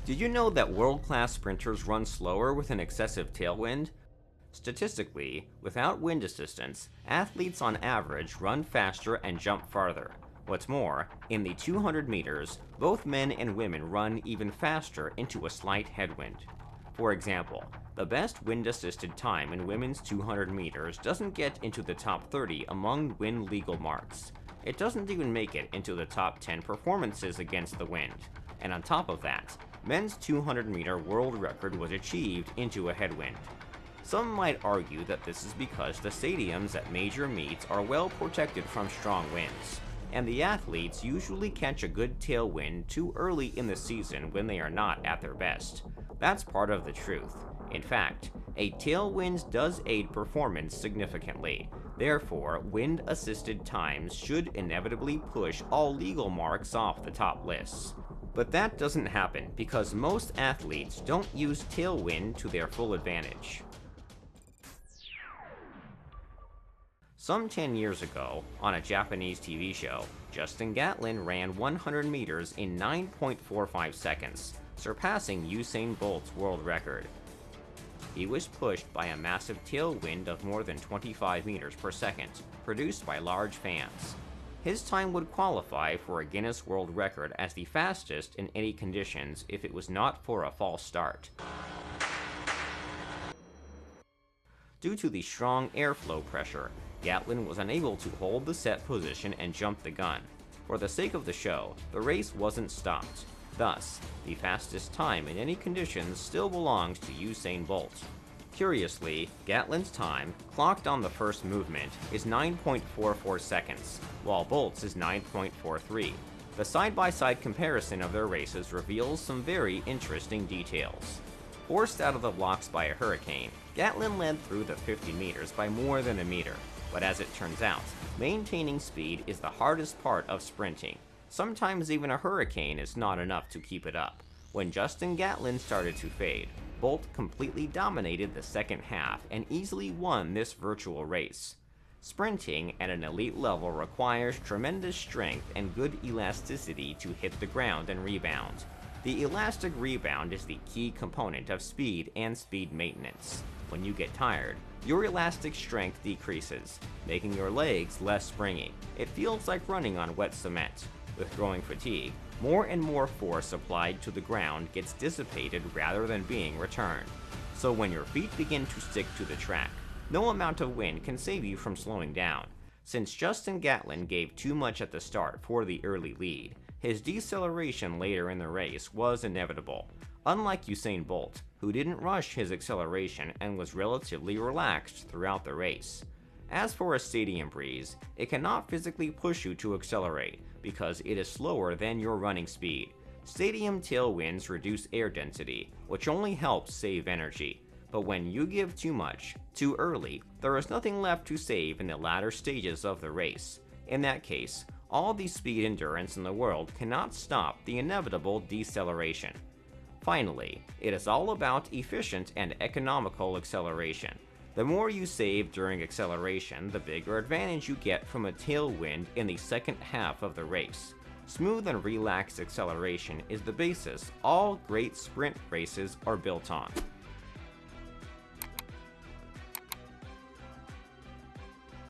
Did you know that world-class sprinters run slower with an excessive tailwind? Statistically, without wind assistance, athletes on average run faster and jump farther. What's more, in the 200 meters, both men and women run even faster into a slight headwind. For example, the best wind-assisted time in women's 200 meters doesn't get into the top 30 among wind legal marks. It doesn't even make it into the top 10 performances against the wind. And on top of that, men's 200-meter world record was achieved into a headwind. Some might argue that this is because the stadiums at major meets are well protected from strong winds, and the athletes usually catch a good tailwind too early in the season when they are not at their best. That's part of the truth. In fact, a tailwind does aid performance significantly. Therefore, wind-assisted times should inevitably push all legal marks off the top lists. But that doesn't happen because most athletes don't use tailwind to their full advantage. Some 10 years ago, on a Japanese TV show, Justin Gatlin ran 100 meters in 9.45 seconds, surpassing Usain Bolt's world record. He was pushed by a massive tailwind of more than 25 meters per second, produced by large fans. His time would qualify for a Guinness World Record as the fastest in any conditions if it was not for a false start. Due to the strong airflow pressure, Gatlin was unable to hold the set position and jump the gun. For the sake of the show, the race wasn't stopped. Thus, the fastest time in any conditions still belongs to Usain Bolt. Curiously, Gatlin's time, clocked on the first movement, is 9.44 seconds, while Bolt's is 9.43. The side-by-side comparison of their races reveals some very interesting details. Forced out of the blocks by a hurricane, Gatlin led through the 50 meters by more than a meter. But as it turns out, maintaining speed is the hardest part of sprinting. Sometimes even a hurricane is not enough to keep it up. When Justin Gatlin started to fade, Bolt completely dominated the second half and easily won this virtual race. Sprinting at an elite level requires tremendous strength and good elasticity to hit the ground and rebound. The elastic rebound is the key component of speed and speed maintenance. When you get tired, your elastic strength decreases, making your legs less springy. It feels like running on wet cement. With growing fatigue, more and more force applied to the ground gets dissipated rather than being returned. So when your feet begin to stick to the track, no amount of wind can save you from slowing down. Since Justin Gatlin gave too much at the start for the early lead, his deceleration later in the race was inevitable. Unlike Usain Bolt, who didn't rush his acceleration and was relatively relaxed throughout the race. As for a stadium breeze, it cannot physically push you to accelerate because it is slower than your running speed. Stadium tailwinds reduce air density, which only helps save energy. But when you give too much, too early, there is nothing left to save in the latter stages of the race. In that case, all the speed endurance in the world cannot stop the inevitable deceleration. Finally, it is all about efficient and economical acceleration. The more you save during acceleration, the bigger advantage you get from a tailwind in the second half of the race. Smooth and relaxed acceleration is the basis all great sprint races are built on.